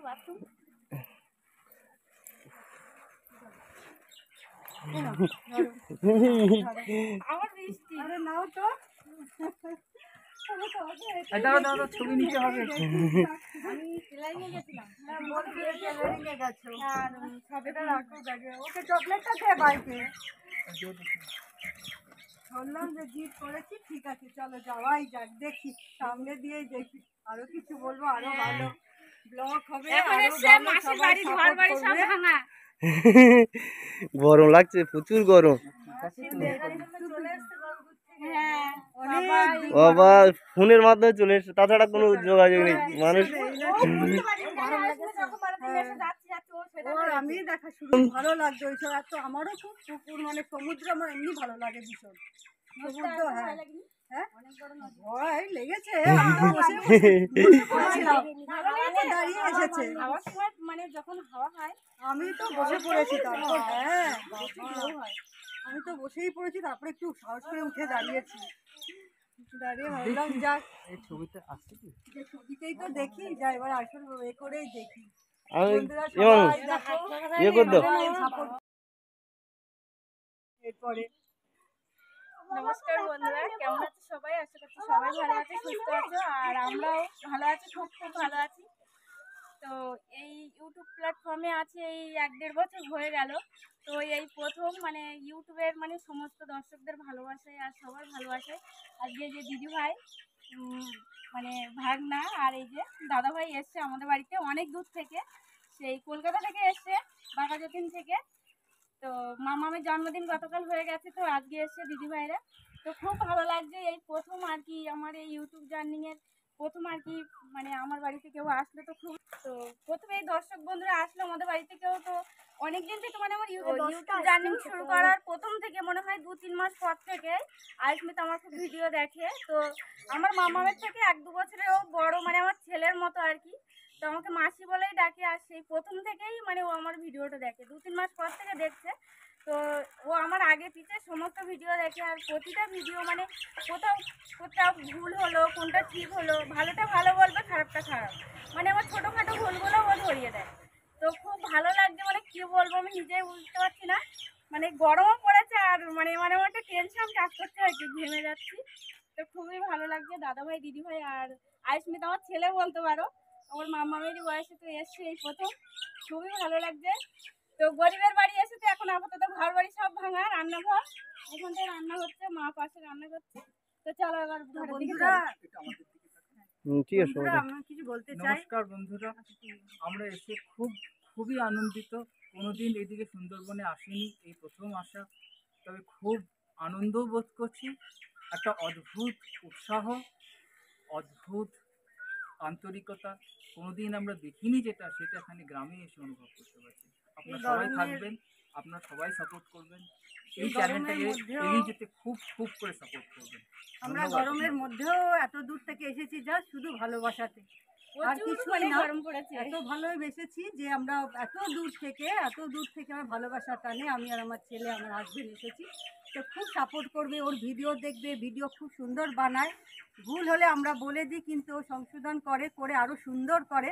Bathroom আমার বৃষ্টি আরে নাও তো দাদা ছবি নিতে হবে। আমি সেলাই নিয়ে গেছিলাম না বলতে সেলাই নিয়ে গেছো আর সবেটা রাখো ব্যাগে ওকে চকলেটটা দে বাইকে বললাম যে জিদ করেছি ঠিক আছে চলো যাওয়াই যাক দেখি সামনে দিয়েই দেখি আরো কিছু বলবো আরো ভালো ব্লগ হবে গরম লাগছে প্রচুর গরম বাবা ফোনের মাধ্যমে চলে এসছে তাছাড়া কোনো যোগাযোগ নেই মানুষ আমি দেখা শুরু ভালো লাগছে ওইসব এত আমারও খুব পুকুর মানে সমুদ্র আমার এমনি ভালো লাগে ভীষণ সমুদ্র হ্যাঁ ভয় লেগেছে দাঁড়িয়ে এসেছে মানে যখন হাওয়া হয় আমি তো বসে পড়েছি তারপর হ্যাঁ আমি তো বসেই পড়েছি তারপরে একটু সাহস করে উঠে দাঁড়িয়েছি দাঁড়িয়ে ভাবলাম যাক এই ছবিটা আসছে কি ছবিতেই তো দেখি যা এবার আসলে এ করেই দেখি এরপরে নমস্কার বন্ধুরা কেমন আছো সবাই আশা করছি সবাই ভালো আছে সুস্থ আছো আর আমরাও ভালো আছি খুব খুব ভালো আছি তো এই ইউটিউব প্ল্যাটফর্মে আছে এই 1-1.5 বছর হয়ে গেল তো এই প্রথম মানে ইউটিউবের মানে সমস্ত দর্শকদের ভালোবাসায় আর সবার ভালোবাসায় আজকে যে দিদি ভাই মানে ভাগনা আর এই যে দাদা ভাই এসছে আমাদের বাড়িতে অনেক দূর থেকে সেই কলকাতা থেকে এসছে বাঘাযতীন থেকে তো মামামের জন্মদিন গতকাল হয়ে গেছে তো আজকে এসছে দিদি ভাইরা তো খুব ভালো লাগছে এই প্রথম আর কি আমার এই ইউটিউব জার্নিংয়ের প্রথম আর কি মানে আমার বাড়িতে কেউ আসলো তো খুব তো প্রথমে এই দর্শক বন্ধুরা আসলো আমাদের বাড়িতে কেউ তো অনেকদিন থেকে মানে আমার ইউটিউব জার্নি শুরু করার প্রথম থেকে মনে হয় 2-3 মাস পর থেকে আয়ুষ্মিতা আমার খুব ভিডিও দেখে তো আমার মামামের থেকে 1-2 বছরেও বড় মানে আমার ছেলের মতো আর কি তো আমাকে মাসি বলেই ডাকে আর সেই প্রথম থেকেই মানে ও আমার ভিডিওটা দেখে 2-3 মাস পর থেকে দেখছে তো ও আমার আগে পিছে সমস্ত ভিডিও দেখে আর প্রতিটা ভিডিও মানে কোথাও ভুল হলো কোনটা ঠিক হলো ভালোটা ভালো বলবে খারাপটা খারাপ মানে আমার ছোটোখাটো ভুলগুলো ও ধরিয়ে দেয় তো খুব ভালো লাগছে মানে কী বলবো আমি নিজেই বুঝতে পারছি না মানে গরমও পড়েছে আর মানে মানে আমার একটা টেনশন কাজ করছে আর কি ঘেমে যাচ্ছি তো খুবই ভালো লাগছে দাদাভাই দিদিভাই আর আয়ুষ্মিতা আমার ছেলে বলতে পারো আমার মামামেরই বয়সে তো এসছে এই প্রথম খুবই ভালো লাগছে তো গরিবের বাড়ি এসেছে এখন আপাতত ঘর বাড়ি সব ভাঙা রান্নাঘর এখানটায় রান্না হচ্ছে মা পাশে রান্না করছে তো চলো এবার কিছু বলতে চাই নমস্কার বন্ধুরা আমরা এসে খুবই আনন্দিত কোনোদিন এদিকে সুন্দরবনে আসিনি এই প্রথম আসা তবে খুব আনন্দ বোধ করছি একটা অদ্ভুত উৎসাহ অদ্ভুত আন্তরিকতা কোনোদিন আমরা দেখিনি যেটা সেটা এখানে গ্রামে এসে অনুভব করতে পারছি আপনারা সবাই থাকবেন আপনারা সবাই সাপোর্ট করবেন এই চ্যানেলটাকে এগিয়ে যেতে খুব করে সাপোর্ট করবেন আমরা গরমের মধ্যেও এত দূর থেকে এসেছি যা শুধু ভালোবাসাতে আর কিছু না এত ভালোই বেসেছি যে আমরা এত দূর থেকে আমার ভালোবাসা টানে আমি আর আমার ছেলে আমার হাজবেন্ড এসেছি তো খুব সাপোর্ট করবে ওর ভিডিও দেখবে ভিডিও খুব সুন্দর বানায় ভুল হলে আমরা বলে দিই কিন্তু ও সংশোধন করে আরও সুন্দর করে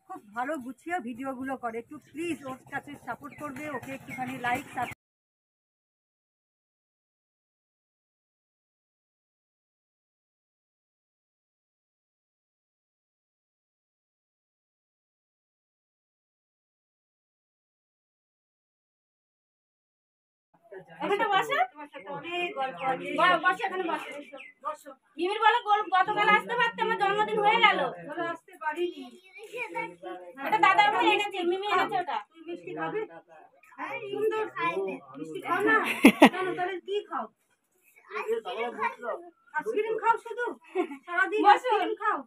খুব ভালো গুছিয়ে ভিডিওগুলো করে একটু প্লিজ ওর কাছে সাপোর্ট করবে ওকে একটুখানি লাইক এখানে বসে মিমির বলো গতকাল আসতে পারতে আমার জন্মদিন হয়ে গেল আসতে পারিনি এটা দাদা ভাই এনেছে মিমি এনেছে ওটা তুই মিষ্টি খাবি সুন্দর মিষ্টি খাও না কেন তাহলে কি খাও আইসক্রিম খাও শুধু সারাদিন আইসক্রিম খাও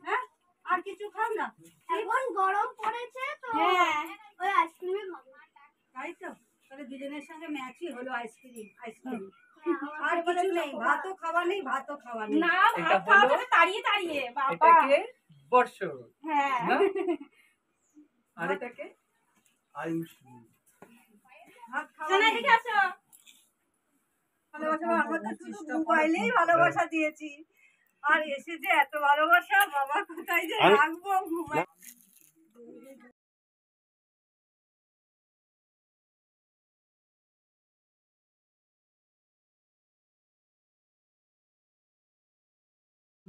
হ্যাঁ আর কিছু খাও না এখন গরম পড়েছে তো ওই আইসক্রিম খাবো তাই তো তাহলে দুজনের সঙ্গে ম্যাচই হলো আইসক্রিম আর কিছু নেই ভাতও খাওয়া নেই না ভাত খাওয়া যাবে তাড়িয়ে বাবা এটাকে বর্ষ হ্যাঁ আর এটাকে আয়ুষ্মান ভাত খাওয়া না এদিকে আসো ভালোবাসা আমরা তো শুধু মোবাইলেই ভালোবাসা দিয়েছি আর এসে যে এত ভালোবাসা বাবা কোথায় যে রাখবো মোবাইল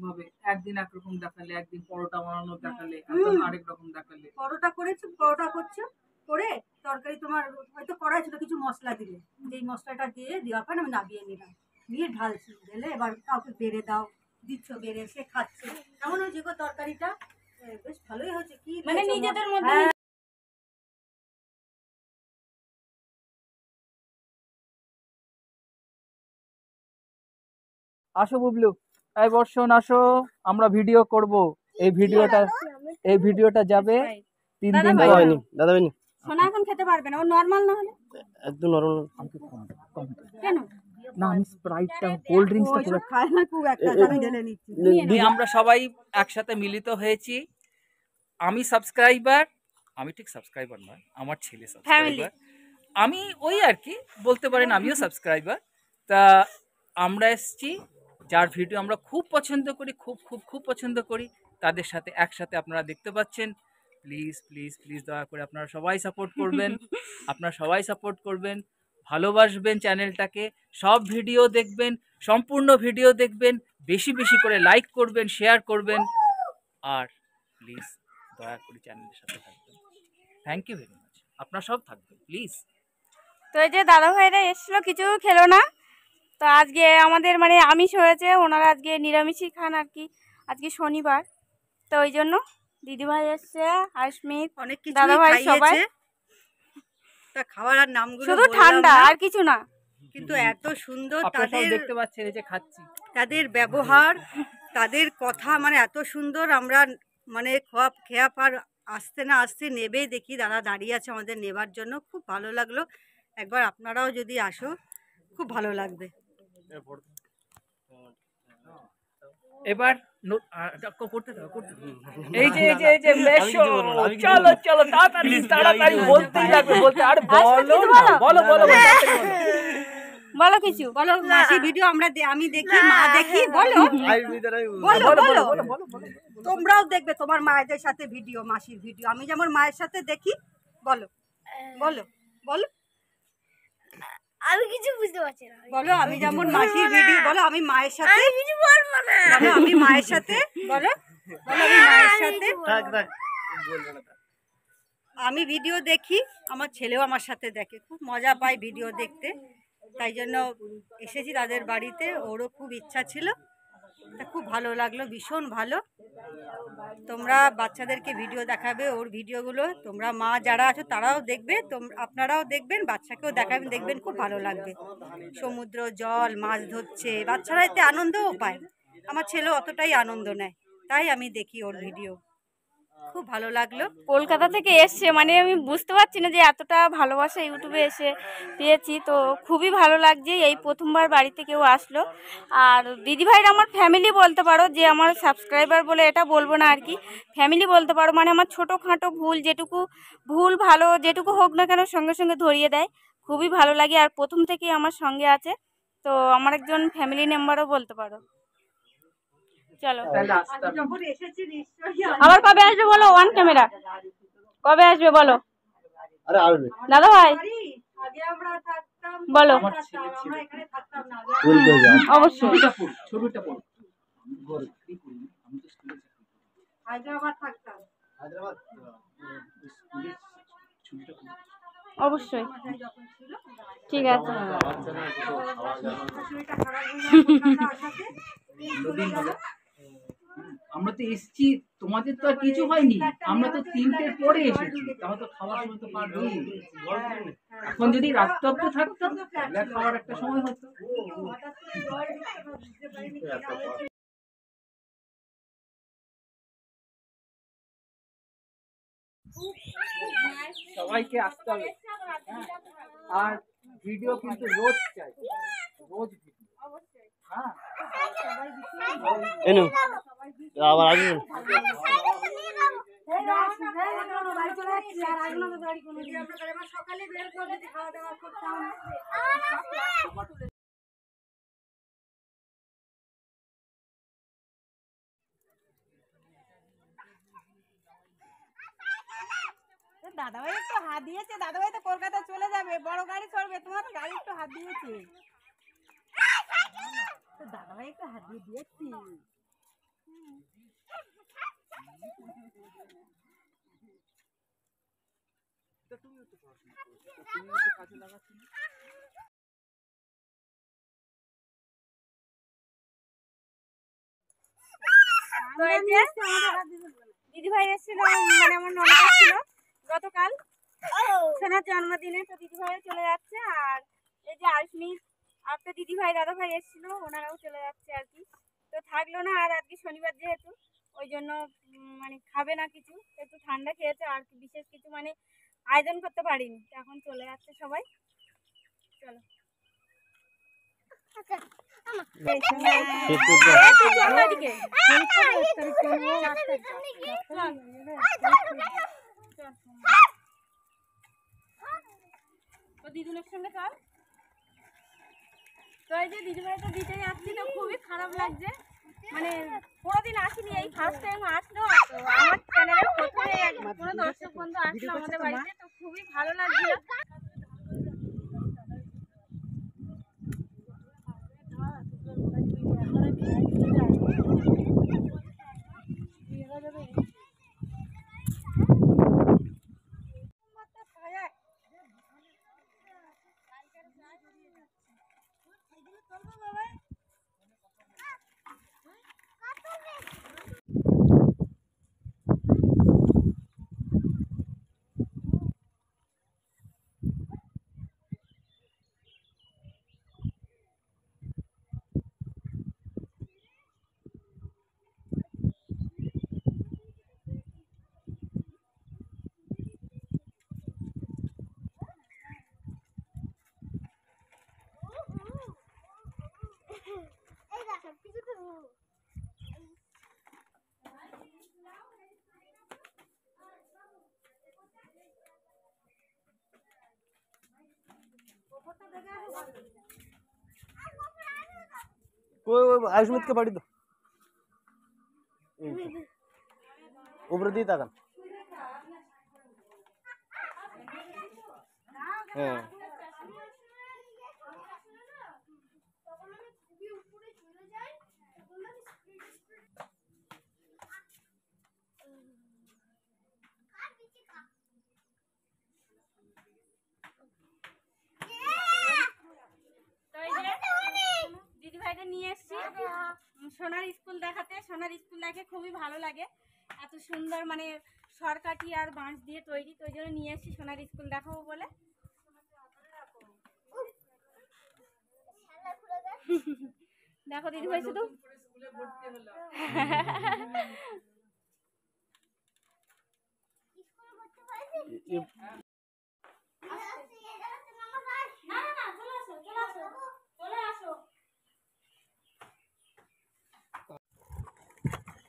ভাবে, একদিন একরকম দেখালে, একদিন পরোটা বানানো দেখালে, একদিন আরেক রকম দেখালে। পরোটা করেছো, পরোটা করছো, করে তরকারি তোমার হয়তো কড়াই ছিল, কিছু মশলা দিলে, যেই মশলাটা দিয়ে দেওয়ার পর আমি নামিয়ে নিলাম, নিয়ে ঢালছি, ঢেলে এবার কাউকে বেড়ে দাও, দিচ্ছ বেড়ে, সে খাচ্ছে। কেমন হয়েছে গো তরকারিটা? বেশ ভালোই হয়েছে। কি মানে দিয়েছো? নিজেদের মধ্যে হ্যাঁ। আসো বুবলু, এই বর্ষণ আসো, আমরা ভিডিও করব। এই ভিডিওটা যাবে 3 দিন দাদা পরে। হয়নি, দাদা হয়নি, সোনা এখন খেতে পারবে না, ও নর্মাল না হলে। একদম নরম। কেন? না, আমি স্প্রাইটটা, কোল্ড ড্রিঙ্কসটা ওইসব খায় না খুব একটা, আমি ঢেলে নিচ্ছি। আমরা সবাই একসাথে মিলিত হয়েছি। আমি সাবস্ক্রাইবার, আমি ঠিক সাবস্ক্রাইবার নয়, আমার ছেলে সাবস্ক্রাইবার। আমি ওই আর কি বলতে পারেন আমিও সাবস্ক্রাইবার। তা আমরা এসছি, যার ভিডিও আমরা খুব পছন্দ করি, খুব খুব খুব পছন্দ করি, তাদের সাথে একসাথে আপনারা দেখতে পাচ্ছেন। প্লিজ প্লিজ প্লিজ দয়া করে আপনারা সবাই সাপোর্ট করবেন, আপনারা সবাই সাপোর্ট করবেন, ভালোবাসবেন চ্যানেলটাকে, সব ভিডিও দেখবেন, সম্পূর্ণ ভিডিও দেখবেন, বেশি বেশি করে লাইক করবেন, শেয়ার করবেন, আর প্লিজ দয়া করে চ্যানেলের সাথে থাকবেন। থ্যাংক ইউ ভেরি মাচ, আপনারা সব থাকবেন প্লিজ। তো এই যে দাদা ভাইরা এসেছিল, কিছু খেলো না। তো আজকে আমাদের মানে আমিষ হয়েছে, ওনারা আজকে নিরামিষই খান আর কি, আজকে শনিবার। তো ওই জন্য দিদিভাই এসছে, আশমিত, অনেক কিছু দাদা ভাই সবাই। তা খাওয়ার আর নামগুলো শুধু বললাম ঠান্ডা না, আর কিছু না। কিন্তু এত সুন্দর আপনারা সব তাদের, দেখতে পাচ্ছেন এই যে খাচ্ছি। তাদের ব্যবহার, তাদের কথা মানে এত সুন্দর। আমরা মানে খেয়া পার আসতে না আসতে নেবেই দেখি দাদা দাঁড়িয়ে আছে আমাদের নেবার জন্য, খুব ভালো লাগলো। একবার আপনারাও যদি আসো খুব ভালো লাগবে। এবার করতে থাকো। এই যে এই যে এই যে মেশো, চলো চলো তাড়াতাড়ি তাড়াতাড়ি বলতেই লাগবে, বলতে আর বলো বলো বলো বলো কিছু। বলো মাসি ভিডিও আমি দেখি, মা দেখি, বলো বলো বলো তোমরাও দেখবে তোমার মায়েদের সাথে ভিডিও, মাসির ভিডিও, আমি যেমন মায়ের সাথে দেখি। বলো বলো বলো, আমি কিছু বুঝতে পারছি না। বলো আমি যেমন মাসির ভিডিও, বলো আমি মায়ের সাথে কিছু বলবো না। বলো আমি মায়ের সাথে, বলো বলো আমি মায়ের সাথে আমি ভিডিও দেখি, আমার ছেলেও আমার সাথে দেখে, খুব মজা পায় ভিডিও দেখতে। তাই জন্য এসেছি তাদের বাড়িতে, ওরও খুব ইচ্ছা ছিল, তা খুব ভালো লাগলো, ভীষণ ভালো। তোমরা বাচ্চাদেরকে ভিডিও দেখাবে, ওর ভিডিওগুলো তোমরা মা যারা আছো তারাও দেখবে, আপনারাও দেখবেন, বাচ্চাকেও দেখাবেন, দেখবেন খুব ভালো লাগবে। সমুদ্র, জল, মাছ ধরছে, বাচ্চারা এতে আনন্দও পায়। আমার ছেলেও অতটাই আনন্দ নেয়, তাই আমি দেখি ওর ভিডিও, খুব ভালো লাগলো। কলকাতা থেকে এসছে, মানে আমি বুঝতে পারছি না যে এতটা ভালোবাসা ইউটিউবে এসে পেয়েছি। তো খুবই ভালো লাগছে, এই প্রথমবার বাড়িতে কেউ আসলো। আর দিদিভাইরা আমার ফ্যামিলি বলতে পারো, যে আমার সাবস্ক্রাইবার বলে এটা বলবো না আর কি, ফ্যামিলি বলতে পারো। মানে আমার ছোটোখাটো ভুল, যেটুকু ভুল ভালো যেটুকু হোক না কেন, সঙ্গে সঙ্গে ধরিয়ে দেয়, খুবই ভালো লাগে। আর প্রথম থেকেই আমার সঙ্গে আছে, তো আমার একজন ফ্যামিলি মেম্বারও বলতে পারো। চলো যখন এসেছি নিশ্চয়ই আবার কবে আসবে বলো, ওয়ান ক্যামেরা কবে আসবে বলো আরে আসবে, দাদা ভাই, আগে আমরা থাকতাম, বলো। আমরা এখানে থাকতাম না, বলতে হবে। অবশ্যই ছবিটা পড়ো। হায়দ্রাবাদ থাকতাম। অবশ্যই, যখন ছিল ঠিক আছে। শরীরটা খারাপ হয়ে যাওয়ার আশাতে আমরা তো এসছি, তোমাদের তো আর কিছু হয়নি, আমরা তো 3টের পরে এসেছি, তাহলে তো খাওয়ার সময় তো পার হয়ে গেছে। এখন যদি রাতটা অব্দি থাকতাম তাহলে খাওয়ার একটা সময় হতো। সবাইকে আসতে হবে, আর ভিডিও কিন্তু রোজ চাই, রোজ ভিডিও। হ্যাঁ এনু আবার আসবে। সকালে বের করে খাওয়া দাওয়া করতাম। দাদাভাই একটু হাত দিয়েছে, দাদাভাই তো কলকাতা চলে যাবে, বড় গাড়ি চলবে, তোমার গাড়ি একটু হাত দিয়েছে, দাদাভাই একটু হাত দিয়ে দিয়েছি। তো এই যে দিদিভাই এসেছিল, মানে আমার ননদ এসেছিল গতকাল সোনার জন্মদিনে। তো দিদিভাই চলে যাচ্ছে। আর এই যে আশমিত আর তো দিদিভাই দাদাভাই এসেছিল, ওনারাও চলে যাচ্ছে আর কি। তো থাকলো না। আর আজকে শনিবার যেহেতু ওই জন্য মানে খাবে না কিছু, একটু ঠান্ডা খেয়েছে আর কি, বিশেষ কিছু মানে আয়োজন করতে পারিনি। তো এখন চলে যাচ্ছে সবাই। চলো দিদুনের সঙ্গে চল। তো এই যে দিদিভাই তো দিতে যাচ্ছি, তো খুবই খারাপ লাগছে। মানে কোনোদিন আসিনি, এই ফার্স্ট টাইম আসলো। তো আমার চ্যানেলে প্রথমে কোনো দর্শক বন্ধু আসলো আমাদের বাড়িতে, তো খুবই ভালো লাগছিল। আয়ুষ্মিতকে বাড়ি দাও, উপরে দিয়ে তাকান। হ্যাঁ দিদিভাইদের নিয়ে এসছি সোনার স্কুল দেখাতে। সোনার স্কুল দেখে খুবই ভালো লাগে, এত সুন্দর মানে সরকাটি আর বাঁশ দিয়ে তৈরি। তো ওই জন্য নিয়ে এসছি সোনার স্কুল দেখাবো বলে। দেখো দিদিভাই শুধু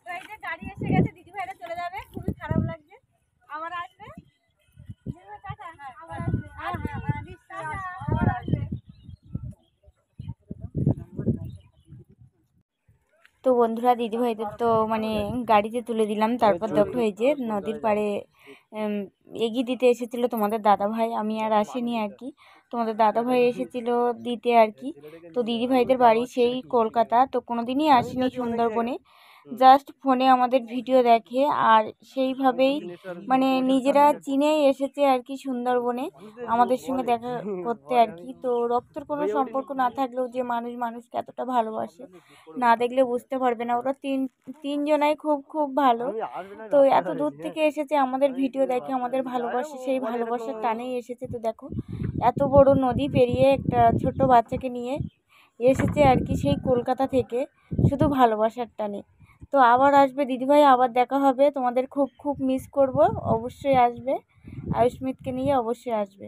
তো এই যে গাড়ি এসে গেছে, দিদিভাইরা চলে যাবে, খুবই খারাপ লাগছে। আবার আসবে টাটা, আবার আসবে, আবার আসবে। তো বন্ধুরা দিদিভাইদের তো মানে গাড়িতে তুলে দিলাম। তারপর দেখো এই যে নদীর পাড়ে এগিয়ে দিতে এসেছিল তোমাদের দাদাভাই, আমি আর আসিনি আর কি। তোমাদের দাদাভাই এসেছিল দিতে আর কি। তো দিদিভাইদের বাড়ি সেই কলকাতা, তো কোনোদিনই আসিনি সুন্দরবনে, জাস্ট ফোনে আমাদের ভিডিও দেখে আর সেইভাবেই মানে নিজেরা চিনেই এসেছে আর কি সুন্দরবনে আমাদের সঙ্গে দেখা করতে আর কি। তো রক্তের কোনো সম্পর্ক না থাকলেও যে মানুষ মানুষকে এতটা ভালোবাসে, না দেখলে বুঝতে পারবে না। ওরা তিনজনাই খুব খুব ভালো। তো এত দূর থেকে এসেছে আমাদের ভিডিও দেখে, আমাদের ভালোবাসে, সেই ভালোবাসার টানেই এসেছে। তো দেখো এত বড় নদী পেরিয়ে একটা ছোট্ট বাচ্চাকে নিয়ে এসেছে আর কি সেই কলকাতা থেকে, শুধু ভালোবাসার টানে। তো আবার আসবে দিদিভাই, আবার দেখা হবে। তোমাদের খুব খুব মিস করব, অবশ্যই আসবে, আয়ুষ্মিতকে নিয়ে অবশ্যই আসবে।